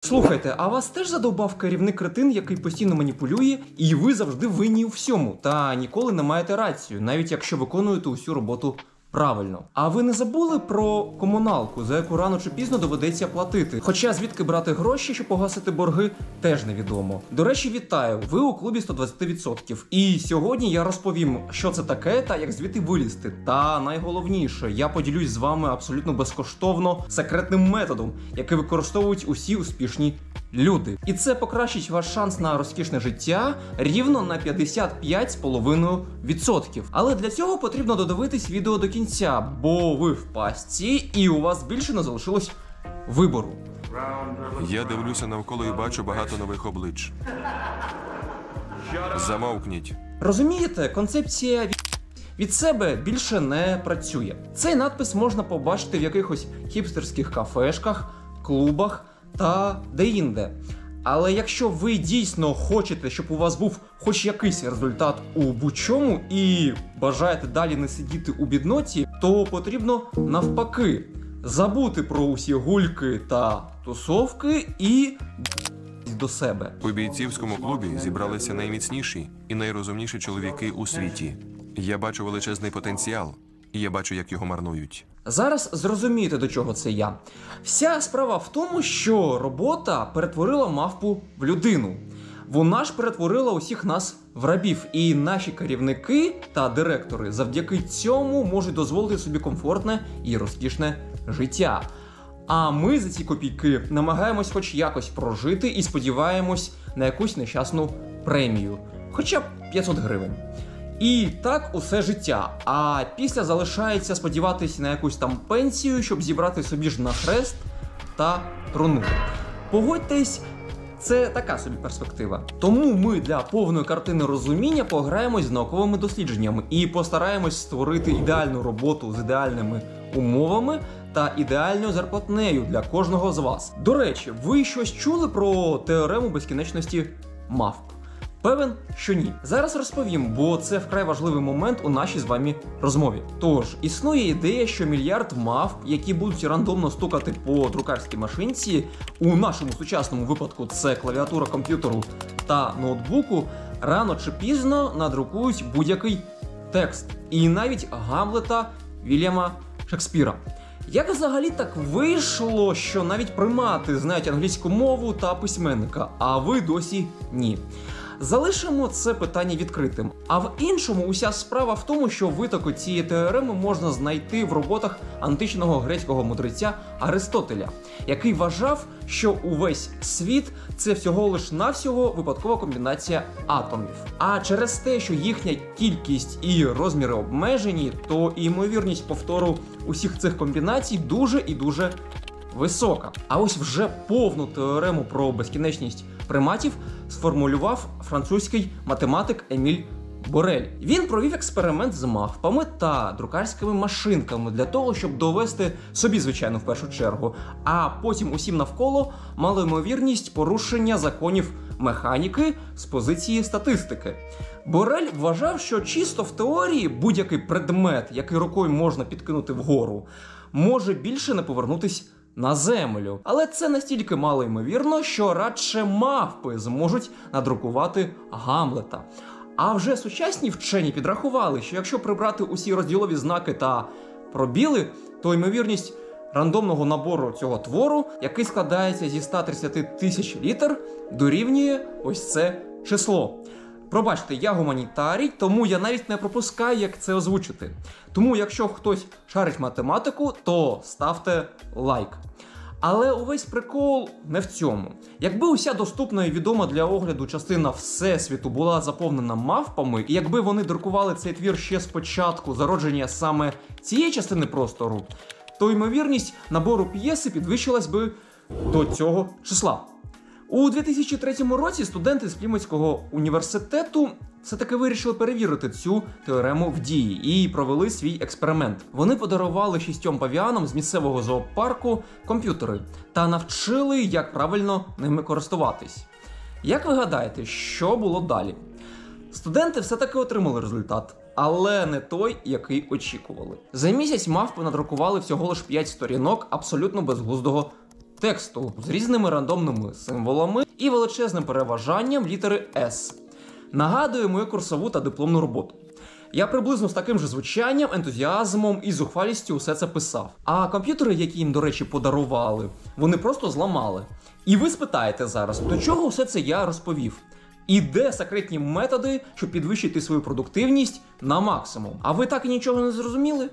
Слухайте, а вас теж задовбав керівник-кретин, який постійно маніпулює, і ви завжди винні у всьому, та ніколи не маєте рацію, навіть якщо виконуєте усю роботу правильно. А ви не забули про комуналку, за яку рано чи пізно доведеться платити? Хоча звідки брати гроші, щоб погасити борги, теж невідомо. До речі, вітаю, ви у клубі 120%. І сьогодні я розповім, що це таке та як звідти вилізти. Та найголовніше, я поділюсь з вами абсолютно безкоштовно секретним методом, який використовують усі успішні люди. І це покращить ваш шанс на розкішне життя рівно на 55,5%. Але для цього потрібно додивитись відео до кінця, бо ви в пастці і у вас більше не залишилось вибору. Я дивлюся навколо і бачу багато нових облич. Замовкніть. Розумієте, концепція від себе більше не працює. Цей надпис можна побачити в якихось хіпстерських кафешках, клубах та деінде. Але якщо ви дійсно хочете, щоб у вас був хоч якийсь результат у будь-чому і бажаєте далі не сидіти у бідноті, то потрібно навпаки забути про усі гульки та тусовки і до себе. У бійцівському клубі зібралися найміцніші і найрозумніші чоловіки у світі. Я бачу величезний потенціал, і я бачу, як його марнують. Зараз зрозумієте, до чого це я. Вся справа в тому, що робота перетворила мавпу в людину. Вона ж перетворила усіх нас в рабів. І наші керівники та директори завдяки цьому можуть дозволити собі комфортне і розкішне життя. А ми за ці копійки намагаємось хоч якось прожити і сподіваємось на якусь нещасну премію. Хоча б 500 гривень. І так усе життя. А після залишається сподіватися на якусь там пенсію, щоб зібрати собі ж на хрест та труну. Погодьтесь, це така собі перспектива. Тому ми для повної картини розуміння пограємось з науковими дослідженнями і постараємось створити ідеальну роботу з ідеальними умовами та ідеальною зарплатнею для кожного з вас. До речі, ви щось чули про теорему безкінечності мавп? Певен, що ні. Зараз розповім, бо це вкрай важливий момент у нашій з вами розмові. Тож, існує ідея, що мільярд мавп, які будуть рандомно стукати по друкарській машинці, у нашому сучасному випадку це клавіатура комп'ютеру та ноутбуку, рано чи пізно надрукують будь-який текст. І навіть Гамлета Вільяма Шекспіра. Як взагалі так вийшло, що навіть примати знають англійську мову та письменника, а ви досі ні? Залишимо це питання відкритим. А в іншому уся справа в тому, що витоки цієї теореми можна знайти в роботах античного грецького мудреця Аристотеля, який вважав, що увесь світ – це всього лиш навсього випадкова комбінація атомів. А через те, що їхня кількість і розміри обмежені, то і ймовірність повтору усіх цих комбінацій дуже і дуже висока. А ось вже повну теорему про безкінечність приматів сформулював французький математик Еміль Борель. Він провів експеримент з мавпами та друкарськими машинками для того, щоб довести собі, звичайно, в першу чергу, а потім усім навколо мало ймовірність порушення законів механіки з позиції статистики. Борель вважав, що чисто в теорії будь-який предмет, який рукою можна підкинути вгору, може більше не повернутись на землю. Але це настільки мало ймовірно, що радше мавпи зможуть надрукувати Гамлета. А вже сучасні вчені підрахували, що якщо прибрати усі розділові знаки та пробіли, то ймовірність рандомного набору цього твору, який складається зі 130 тисяч літер, дорівнює ось це число. Пробачте, я гуманітарій, тому я навіть не пропускаю, як це озвучити. Тому якщо хтось шарить математику, то ставте лайк. Але увесь прикол не в цьому. Якби уся доступна і відома для огляду частина Всесвіту була заповнена мавпами, і якби вони друкували цей твір ще з початку зародження саме цієї частини простору, то ймовірність набору п'єси підвищилась би до цього числа. У 2003 році студенти з Плімутського університету все-таки вирішили перевірити цю теорему в дії і провели свій експеримент. Вони подарували 6 павіанам з місцевого зоопарку комп'ютери та навчили, як правильно ними користуватись. Як ви гадаєте, що було далі? Студенти все-таки отримали результат, але не той, який очікували. За місяць мавпи надрукували всього лиш 5 сторінок абсолютно безглуздого тексту з різними рандомними символами і величезним переважанням літери S. Нагадує мою курсову та дипломну роботу. Я приблизно з таким же звучанням, ентузіазмом і зухвалістю усе це писав. А комп'ютери, які їм, до речі, подарували, вони просто зламали. І ви спитаєте зараз, до чого все це я розповів? І де секретні методи, щоб підвищити свою продуктивність на максимум? А ви так і нічого не зрозуміли?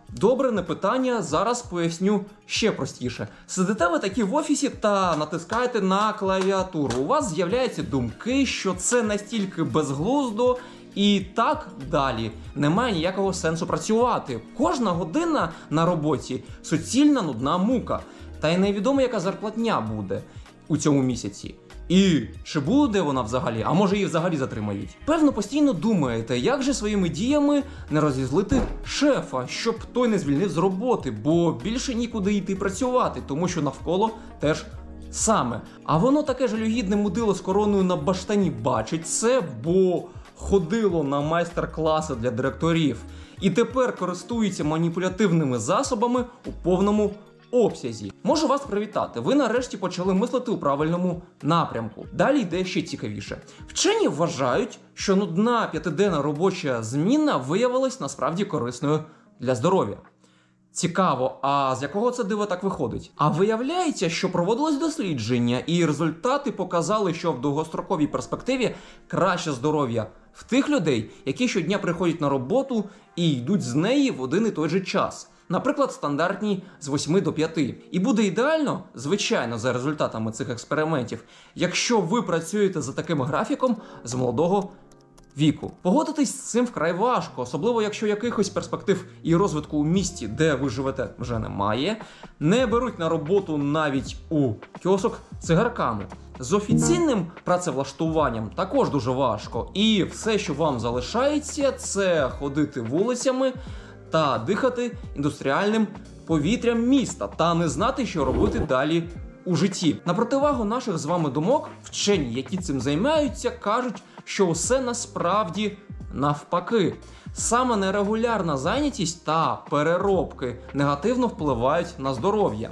Добре, не питання, зараз поясню ще простіше. Сидите ви такі в офісі та натискаєте на клавіатуру. У вас з'являються думки, що це настільки безглуздо і так далі. Немає ніякого сенсу працювати. Кожна година на роботі – суцільна нудна мука. Та й невідомо, яка зарплатня буде у цьому місяці. І чи буде вона взагалі, а може її взагалі затримають? Певно, постійно думаєте, як же своїми діями не розізлити шефа, щоб той не звільнив з роботи, бо більше нікуди йти працювати, тому що навколо теж саме. А воно таке жалюгідне мудило з короною на баштані бачить це, бо ходило на майстер-класи для директорів і тепер користується маніпулятивними засобами у повному обсязі. Можу вас привітати, ви нарешті почали мислити у правильному напрямку. Далі йде ще цікавіше. Вчені вважають, що нудна п'ятиденна робоча зміна виявилась насправді корисною для здоров'я. Цікаво, а з якого це дива так виходить? А виявляється, що проводилось дослідження, і результати показали, що в довгостроковій перспективі краще здоров'я в тих людей, які щодня приходять на роботу і йдуть з неї в один і той же час. Наприклад, стандартні з 8 до 5. І буде ідеально, звичайно, за результатами цих експериментів, якщо ви працюєте за таким графіком з молодого віку. Погодитись з цим вкрай важко, особливо якщо якихось перспектив і розвитку у місті, де ви живете, вже немає. Не беруть на роботу навіть у кіосок цигарками. З офіційним працевлаштуванням також дуже важко. І все, що вам залишається, це ходити вулицями та дихати індустріальним повітрям міста та не знати, що робити далі у житті. На противагу наших з вами думок, вчені, які цим займаються, кажуть, що усе насправді навпаки. Саме нерегулярна зайнятість та переробки негативно впливають на здоров'я.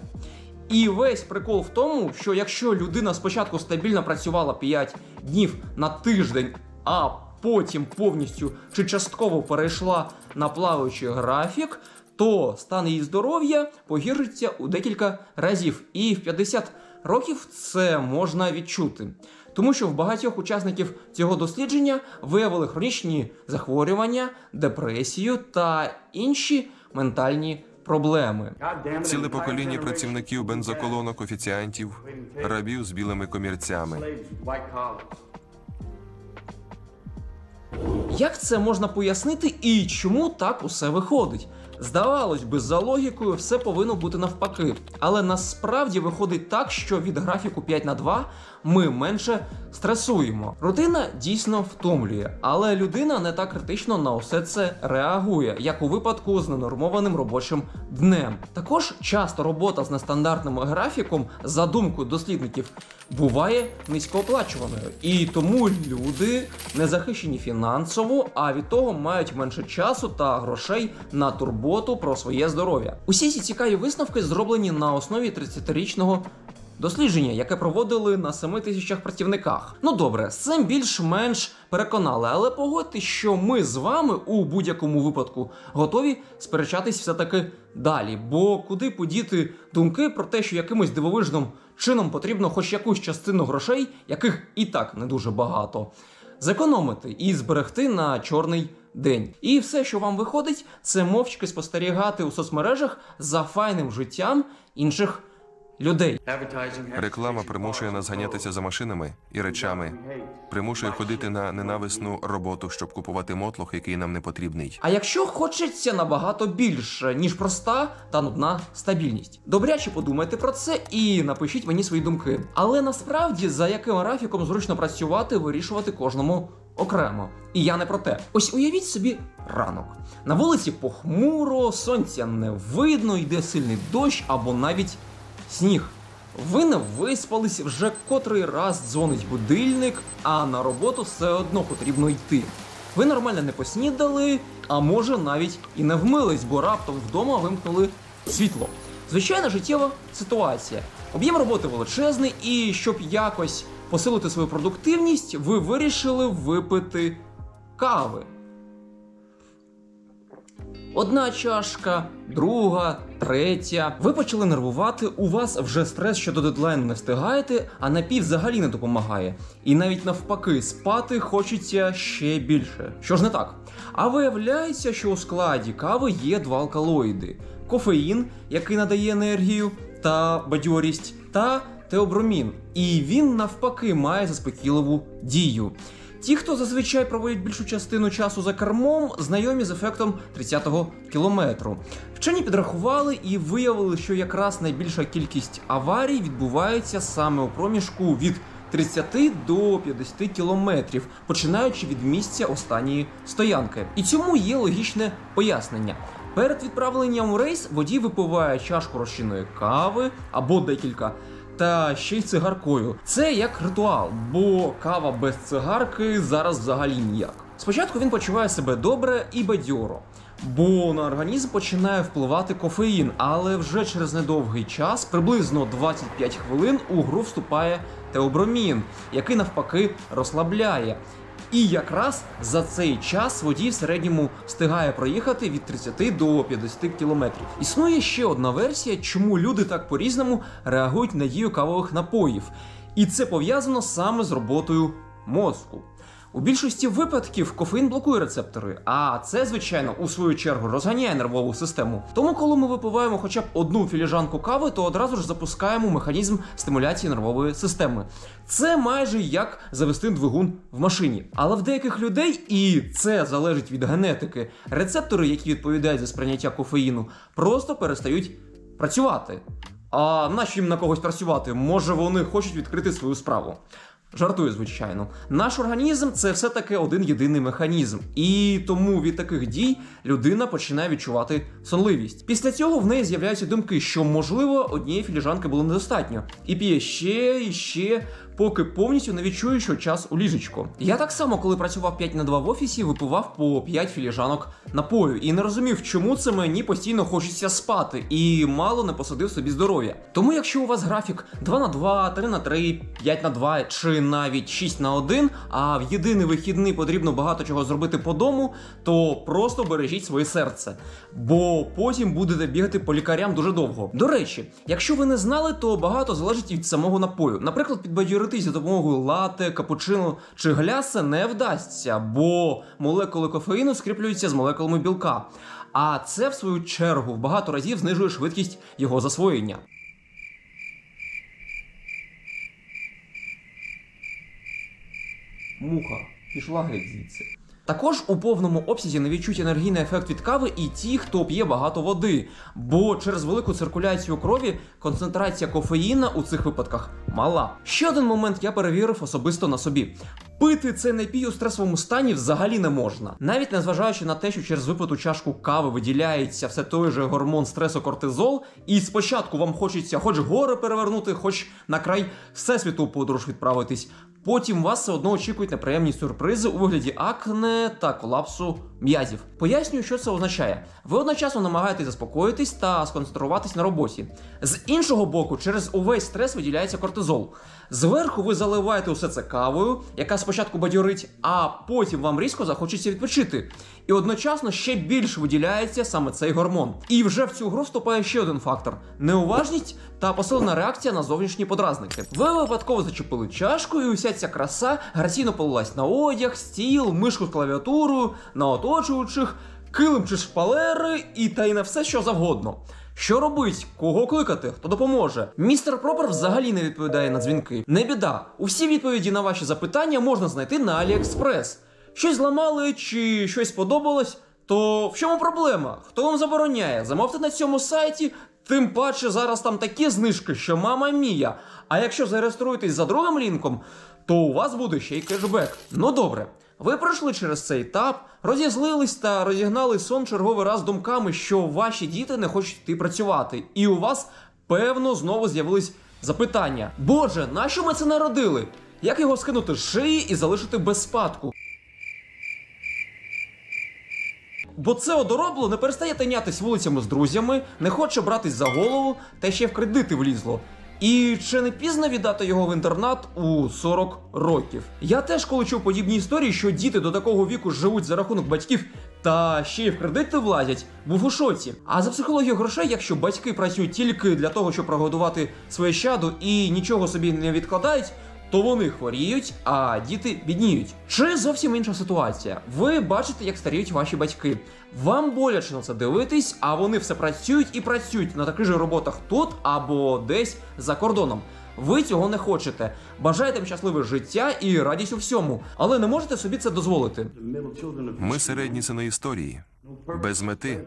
І весь прикол в тому, що якщо людина спочатку стабільно працювала 5 днів на тиждень, а потім повністю чи частково перейшла на плаваючий графік, то стан її здоров'я погіршиться у декілька разів. І в 50 років це можна відчути. Тому що в багатьох учасників цього дослідження виявили хронічні захворювання, депресію та інші ментальні проблеми. Ціле покоління працівників бензоколонок, офіціантів, рабів з білими комірцями. Як це можна пояснити і чому так усе виходить? Здавалось би, за логікою все повинно бути навпаки. Але насправді виходить так, що від графіку 5/2 ми менше стресуємо. Рутина дійсно втомлює, але людина не так критично на усе це реагує, як у випадку з ненормованим робочим днем. Також часто робота з нестандартним графіком, за думкою дослідників, буває низькооплачуваною. І тому люди не захищені фінансово, а від того мають менше часу та грошей на турботу про своє здоров'я. Усі ці цікаві висновки зроблені на основі 30-річного дослідження, яке проводили на 7 тисячах працівниках. Ну добре, з цим більш-менш переконали, але погодьте, що ми з вами у будь-якому випадку готові сперечатись все-таки далі. Бо куди подіти думки про те, що якимось дивовижним чином потрібно хоч якусь частину грошей, яких і так не дуже багато, зекономити і зберегти на чорний день. І все, що вам виходить, це мовчки спостерігати у соцмережах за файним життям інших людей. Реклама примушує нас ганятися за машинами і речами, примушує ходити на ненависну роботу, щоб купувати мотлох, який нам не потрібний. А якщо хочеться набагато більше, ніж проста та нудна стабільність? Добряче подумайте про це і напишіть мені свої думки. Але насправді, за яким графіком зручно працювати, вирішувати кожному окремо. І я не про те. Ось уявіть собі ранок. На вулиці похмуро, сонця не видно, йде сильний дощ або навіть сніг. Ви не виспались, вже котрий раз дзвонить будильник, а на роботу все одно потрібно йти. Ви нормально не поснідали, а може навіть і не вмились, бо раптом вдома вимкнули світло. Звичайна життєва ситуація. Об'єм роботи величезний, і щоб якось посилити свою продуктивність, ви вирішили випити кави. Одна чашка, друга, третя. Ви почали нервувати, у вас вже стрес щодо дедлайну не встигаєте, а напій взагалі не допомагає. І навіть навпаки, спати хочеться ще більше. Що ж не так? А виявляється, що у складі кави є два алкалоїди. Кофеїн, який надає енергію та бадьорість, та теобромін. І він навпаки має заспокійливу дію. Ті, хто зазвичай проводять більшу частину часу за кермом, знайомі з ефектом 30-го кілометру. Вчені підрахували і виявили, що якраз найбільша кількість аварій відбувається саме у проміжку від 30 до 50 кілометрів, починаючи від місця останньої стоянки. І цьому є логічне пояснення. Перед відправленням у рейс водій випиває чашку розчинної кави або декілька, та ще й цигаркою. Це як ритуал, бо кава без цигарки зараз взагалі ніяк. Спочатку він почуває себе добре і бадьоро, бо на організм починає впливати кофеїн, але вже через недовгий час, приблизно 25 хвилин, у гру вступає теобромін, який навпаки розслабляє. І якраз за цей час водій в середньому встигає проїхати від 30 до 50 кілометрів. Існує ще одна версія, чому люди так по-різному реагують на дію кавових напоїв. І це пов'язано саме з роботою мозку. У більшості випадків кофеїн блокує рецептори, а це, звичайно, у свою чергу розганяє нервову систему. Тому, коли ми випиваємо хоча б одну філіжанку кави, то одразу ж запускаємо механізм стимуляції нервової системи. Це майже як завести двигун в машині. Але в деяких людей, і це залежить від генетики, рецептори, які відповідають за сприйняття кофеїну, просто перестають працювати. А нащо їм на когось працювати? Може, вони хочуть відкрити свою справу? Жартую, звичайно. Наш організм – це все-таки один єдиний механізм. І тому від таких дій людина починає відчувати сонливість. Після цього в неї з'являються думки, що, можливо, однієї філіжанки було недостатньо. І п'є ще, і ще, поки повністю не відчує, що час у ліжечко. Я так само, коли працював 5 на 2 в офісі, випивав по 5 філіжанок напою. І не розумів, чому це мені постійно хочеться спати. І мало не посадив собі здоров'я. Тому якщо у вас графік 2 на 2, 3 на 3, 5 на 2 чи навіть 6 на 1, а в єдиний вихідний потрібно багато чого зробити по дому, то просто бережіть своє серце. Бо потім будете бігати по лікарям дуже довго. До речі, якщо ви не знали, то багато залежить від самого напою. Наприклад, підбадьоритись за допомогою лате, капучино чи гляса не вдасться, бо молекули кофеїну скріплюються з молекулами білка. А це, в свою чергу, в багато разів знижує швидкість його засвоєння. Муха, пішла геть звідси. Також у повному обсязі не відчуть енергійний ефект від кави і ті, хто п'є багато води, бо через велику циркуляцію крові концентрація кофеїна у цих випадках мала. Ще один момент я перевірив особисто на собі. Пити цей напій у стресовому стані взагалі не можна. Навіть незважаючи на те, що через випиту чашку кави виділяється все той же гормон стресу кортизол, і спочатку вам хочеться хоч гори перевернути, хоч на край всесвіту у подорож відправитись, потім вас все одно очікують неприємні сюрпризи у вигляді акне та колапсу м'язів. Пояснюю, що це означає. Ви одночасно намагаєтесь заспокоїтись та сконцентруватись на роботі. З іншого боку, через увесь стрес виділяється кортизол. Зверху ви заливаєте усе це кавою, яка спочатку бадьорить, а потім вам різко захочеться відпочити. І одночасно ще більше виділяється саме цей гормон. І вже в цю гру вступає ще один фактор – неуважність та посилена реакція на зовнішні подразники. Ви випадково зачепили чашку, і уся ця краса граційно полилась на одяг, стіл, мишку з клавіатурою, на оточуючих, килим чи шпалери і та й на все, що завгодно. Що робить? Кого кликати? Хто допоможе? Містер Пропер взагалі не відповідає на дзвінки. Не біда. Усі відповіді на ваші запитання можна знайти на AliExpress. Щось зламали чи щось сподобалось? То в чому проблема? Хто вам забороняє? Замовте на цьому сайті, тим паче зараз там такі знижки, що мама мія. А якщо зареєструєтесь за другим лінком, то у вас буде ще й кешбек. Ну добре. Ви пройшли через цей етап, розізлились та розігнали сон черговий раз думками, що ваші діти не хочуть йти працювати. І у вас, певно, знову з'явились запитання. Боже, нащо ми це народили? Як його скинути з шиї і залишити без спадку? Бо це одоробло не перестає тинятись вулицями з друзями, не хоче братись за голову, та ще в кредити влізло. І чи не пізно віддати його в інтернат у 40 років? Я теж, коли чув подібні історії, що діти до такого віку живуть за рахунок батьків та ще й в кредити влазять, був у шоці. А за психологію грошей, якщо батьки працюють тільки для того, щоб прогодувати своє чадо і нічого собі не відкладають, то вони хворіють, а діти бідніють. Чи зовсім інша ситуація? Ви бачите, як старіють ваші батьки. Вам боляче на це дивитись, а вони все працюють і працюють на таких же роботах тут або десь за кордоном. Ви цього не хочете. Бажаєте їм щасливе життя і радість у всьому, але не можете собі це дозволити. Ми середні сини історії. Без мети,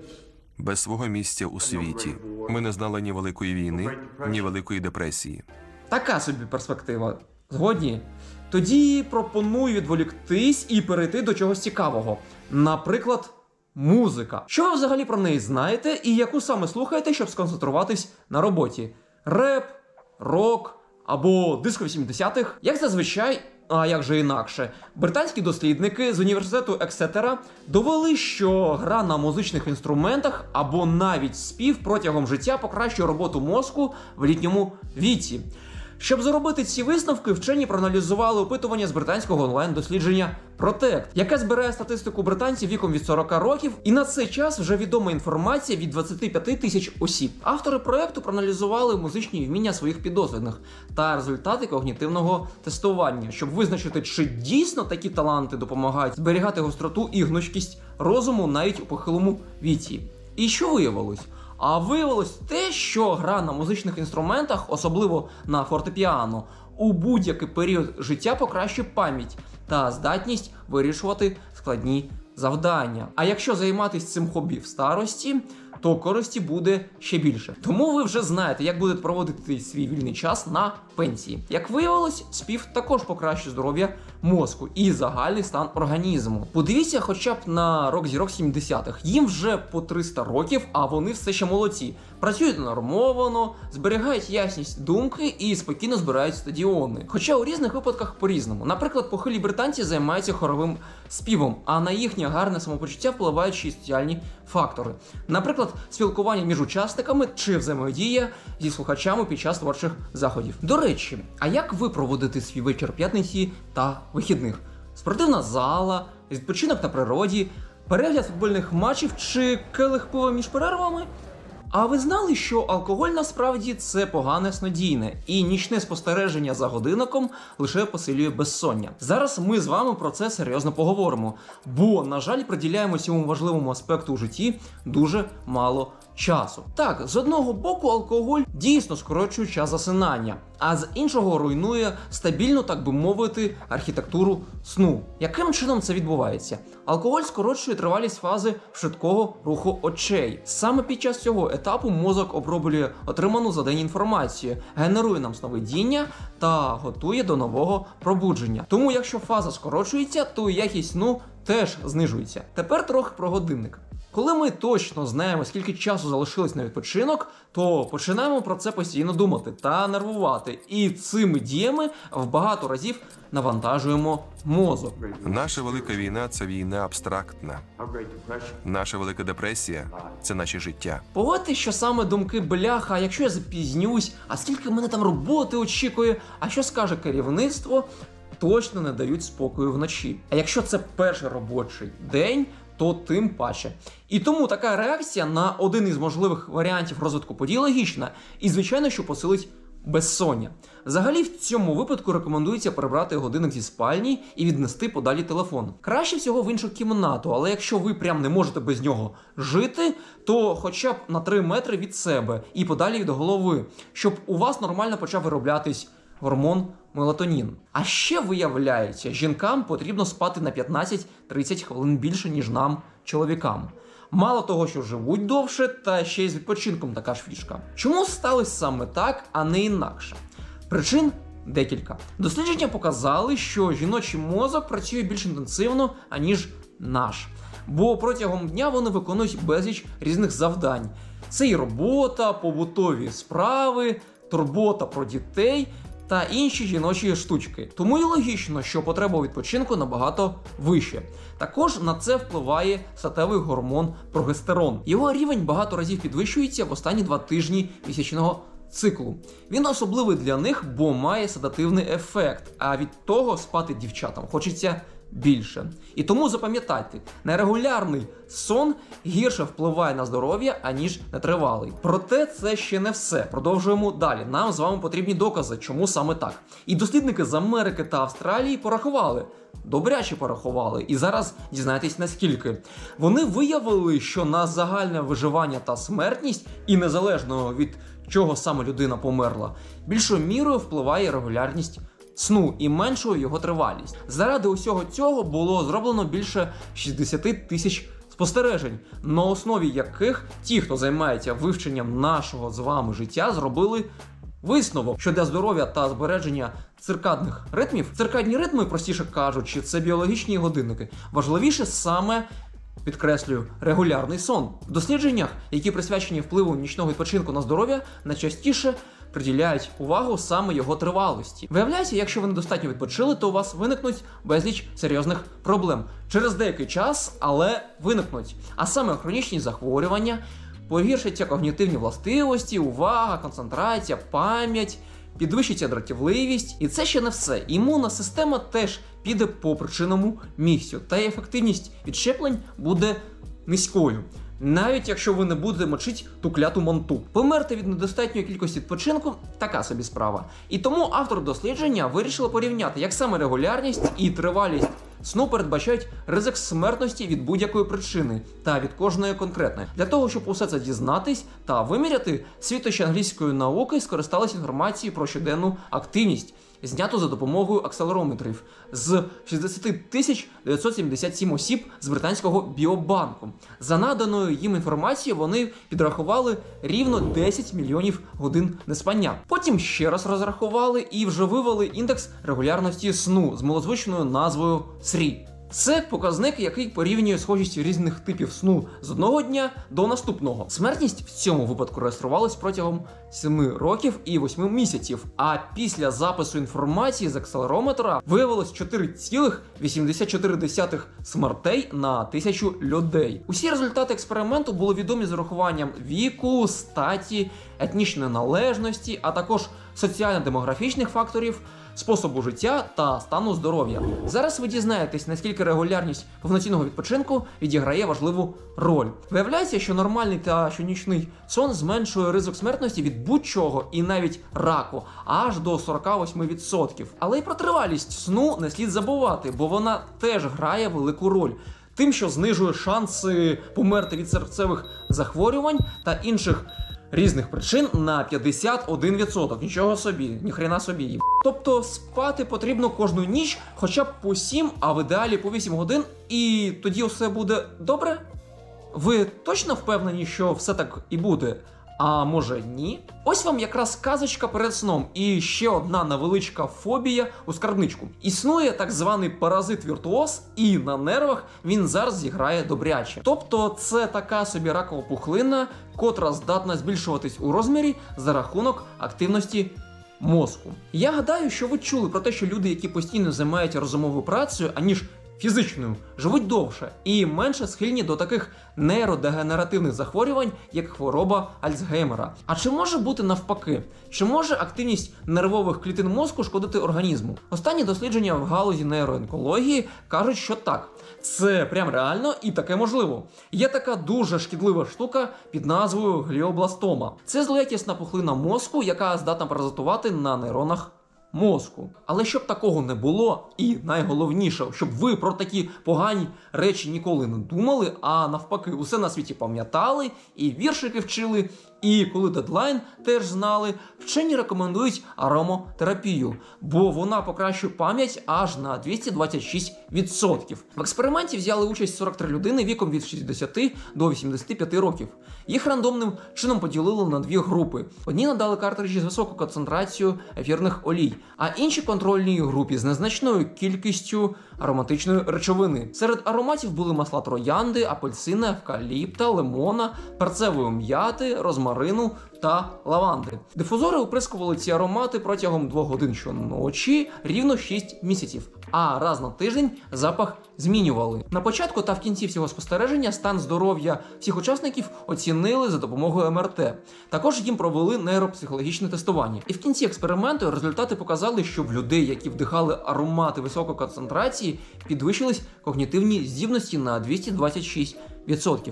без свого місця у світі. Ми не знали ні Великої війни, ні Великої депресії. Така собі перспектива. Згодні? Тоді пропоную відволіктись і перейти до чогось цікавого. Наприклад, музика. Що ви взагалі про неї знаєте і яку саме слухаєте, щоб сконцентруватись на роботі? Реп, рок або диско 80-х? Як зазвичай, а як же інакше, британські дослідники з університету Ексетера довели, що гра на музичних інструментах або навіть спів протягом життя покращує роботу мозку в літньому віці. Щоб зробити ці висновки, вчені проаналізували опитування з британського онлайн-дослідження Protect, яке збирає статистику британців віком від 40 років, і на цей час вже відома інформація від 25 тисяч осіб. Автори проекту проаналізували музичні вміння своїх підозрюваних та результати когнітивного тестування, щоб визначити, чи дійсно такі таланти допомагають зберігати гостроту і гнучкість розуму навіть у похилому віці. І що виявилось? А виявилось те, що гра на музичних інструментах, особливо на фортепіано, у будь-який період життя покращує пам'ять та здатність вирішувати складні завдання. А якщо займатися цим хобі в старості, то користі буде ще більше. Тому ви вже знаєте, як будете проводити свій вільний час на пенсії. Як виявилось, спів також покращує здоров'я мозку і загальний стан організму. Подивіться хоча б на рок-зірок 70-х. Їм вже по 300 років, а вони все ще молодці. Працюють нормовано, зберігають ясність думки і спокійно збирають стадіони. Хоча у різних випадках по-різному. Наприклад, похилі британці займаються хоровим співом, а на їхнє гарне самопочуття впливають ще й соціальні фактори. Наприклад, спілкування між учасниками чи взаємодія зі слухачами під час творчих заходів. До речі, а як ви проводите свій вечір п'ятниці та вихідних? Спортивна зала, відпочинок на природі, перегляд футбольних матчів чи келих пива між перервами? А ви знали, що алкоголь насправді це погане снодійне, і нічне спостереження за годинником лише посилює безсоння? Зараз ми з вами про це серйозно поговоримо, бо, на жаль, приділяємо цьому важливому аспекту у житті дуже мало часу. Так, з одного боку алкоголь дійсно скорочує час засинання, а з іншого руйнує стабільну, так би мовити, архітектуру сну. Яким чином це відбувається? Алкоголь скорочує тривалість фази швидкого руху очей. Саме під час цього етапу мозок оброблює отриману за день інформацію, генерує нам сновидіння та готує до нового пробудження. Тому якщо фаза скорочується, то якість сну теж знижується. Тепер трохи про годинник. Коли ми точно знаємо, скільки часу залишилось на відпочинок, то починаємо про це постійно думати та нервувати. І цими діями в багато разів навантажуємо мозок. Наша велика війна – це війна абстрактна. Наша велика депресія – це наше життя. Погодьте, що саме думки бляха, а якщо я запізнюсь, а скільки мене там роботи очікує, а що скаже керівництво, точно не дають спокою вночі. А якщо це перший робочий день, то тим паче. І тому така реакція на один із можливих варіантів розвитку подій логічна і, звичайно, що посилить безсоння. Взагалі, в цьому випадку рекомендується прибрати годинник зі спальні і віднести подалі телефон. Краще всього в іншу кімнату, але якщо ви прям не можете без нього жити, то хоча б на 3 метри від себе і подалі від голови, щоб у вас нормально почав вироблятись гормон мелатонін. А ще, виявляється, жінкам потрібно спати на 15-30 хвилин більше, ніж нам, чоловікам. Мало того, що живуть довше, та ще й з відпочинком така ж фішка. Чому сталося саме так, а не інакше? Причин декілька. Дослідження показали, що жіночий мозок працює більш інтенсивно, аніж наш. Бо протягом дня вони виконують безліч різних завдань. Це і робота, побутові справи, турбота про дітей та інші жіночі штучки. Тому і логічно, що потреба у відпочинку набагато вища. Також на це впливає статевий гормон прогестерон. Його рівень багато разів підвищується в останні 2 тижні місячного циклу. Він особливий для них, бо має седативний ефект, а від того спати дівчатам хочеться більше. І тому запам'ятайте, нерегулярний сон гірше впливає на здоров'я, аніж нетривалий. Проте це ще не все. Продовжуємо далі. Нам з вами потрібні докази, чому саме так. І дослідники з Америки та Австралії порахували. Добряче порахували. І зараз дізнаєтесь наскільки. Вони виявили, що на загальне виживання та смертність, і незалежно від чого саме людина померла, більшою мірою впливає регулярність сну і меншою його тривалість. Заради усього цього було зроблено більше 60 тисяч спостережень, на основі яких ті, хто займається вивченням нашого з вами життя, зробили висновок, що для здоров'я та збереження циркадних ритмів, циркадні ритми, простіше кажучи, це біологічні годинники, важливіше саме, підкреслюю, регулярний сон. В дослідженнях, які присвячені впливу нічного відпочинку на здоров'я, найчастіше приділяють увагу саме його тривалості. Виявляється, якщо ви недостатньо відпочили, то у вас виникнуть безліч серйозних проблем. Через деякий час, але виникнуть. А саме хронічні захворювання, погіршаться когнітивні властивості, увага, концентрація, пам'ять, підвищиться дратівливість. І це ще не все. Імунна система теж піде по причинному місцю, та й ефективність відщеплень буде низькою. Навіть якщо ви не будете мочити ту кляту манту. Померти від недостатньої кількості відпочинку – така собі справа. І тому автор дослідження вирішили порівняти, як саме регулярність і тривалість сну передбачають ризик смертності від будь-якої причини та від кожної конкретної. Для того, щоб усе це дізнатись та виміряти, світочі англійської науки скористалися інформацією про щоденну активність, знято за допомогою акселерометрів з 60 977 осіб з британського біобанку. За наданою їм інформацією вони підрахували рівно 10 мільйонів годин неспання. Потім ще раз розрахували і вже вивели індекс регулярності сну з милозвучною назвою SRI. Це показник, який порівнює схожість різних типів сну з одного дня до наступного. Смертність в цьому випадку реєструвалась протягом 7 років і 8 місяців, а після запису інформації з акселерометра виявилось 4,84 смертей на 1000 людей. Усі результати експерименту були відомі з урахуванням віку, статі, етнічної належності, а також соціально-демографічних факторів, способу життя та стану здоров'я. Зараз ви дізнаєтесь, наскільки регулярність повноцінного відпочинку відіграє важливу роль. Виявляється, що нормальний та щонічний сон зменшує ризик смертності від будь-чого і навіть раку аж до 48%. Але й про тривалість сну не слід забувати, бо вона теж грає велику роль. Тим, що знижує шанси померти від серцевих захворювань та інших різних причин на 51%. Нічого собі, ніхрена собі. Тобто спати потрібно кожну ніч хоча б по 7, а в ідеалі по 8 годин, і тоді все буде добре? Ви точно впевнені, що все так і буде? А може ні? Ось вам якраз казочка перед сном і ще одна невеличка фобія у скарбничку. Існує так званий паразит-віртуоз, і на нервах він зараз зіграє добряче. Тобто це така собі ракова пухлина, котра здатна збільшуватись у розмірі за рахунок активності мозку. Я гадаю, що ви чули про те, що люди, які постійно займаються розумовою працею, аніж фізичною, живуть довше і менше схильні до таких нейродегенеративних захворювань, як хвороба Альцгеймера. А чи може бути навпаки? Чи може активність нервових клітин мозку шкодити організму? Останні дослідження в галузі нейроонкології кажуть, що так. Це прям реально і таке можливо. Є така дуже шкідлива штука під назвою гліобластома. Це злоякісна пухлина мозку, яка здатна паразитувати на нейронах мозку. Але щоб такого не було, і найголовніше, щоб ви про такі погані речі ніколи не думали, а навпаки, усе на світі пам'ятали, і віршики вчили, і коли дедлайн теж знали, вчені рекомендують ароматерапію, бо вона покращує пам'ять аж на 226%. В експерименті взяли участь 43 людини віком від 60 до 85 років. Їх рандомним чином поділили на 2 групи. Одні надали картриджі з високою концентрацією ефірних олій, а інші контрольній групі з незначною кількістю ароматичної речовини. Серед ароматів були масла троянди, апельсина, евкаліпта, лимона, перцевої м'яти, розмарину та лаванди. Дифузори оприскували ці аромати протягом 2 годин щоночі рівно 6 місяців, а раз на тиждень запах змінювали. На початку та в кінці всього спостереження стан здоров'я всіх учасників оцінили за допомогою МРТ. Також їм провели нейропсихологічне тестування. І в кінці експерименту результати показали, що в людей, які вдихали аромати високої концентрації, підвищились когнітивні здібності на 226%.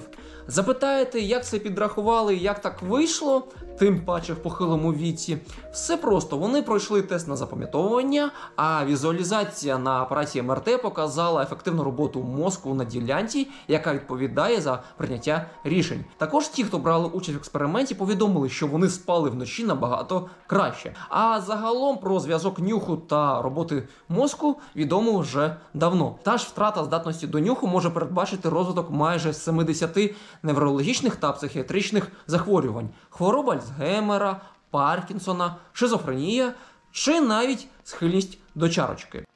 Запитаєте, як це підрахували, як так вийшло, тим паче в похилому віці? Все просто, вони пройшли тест на запам'ятовування, а візуалізація на апараті МРТ показала ефективну роботу мозку на ділянці, яка відповідає за прийняття рішень. Також ті, хто брали участь в експерименті, повідомили, що вони спали вночі набагато краще. А загалом про зв'язок нюху та роботи мозку відомо вже давно. Та ж втрата здатності до нюху може передбачити розвиток майже 70 неврологічних та психіатричних захворювань, хвороба Альцгеймера, Паркінсона, шизофренія чи навіть схильність до чарочки.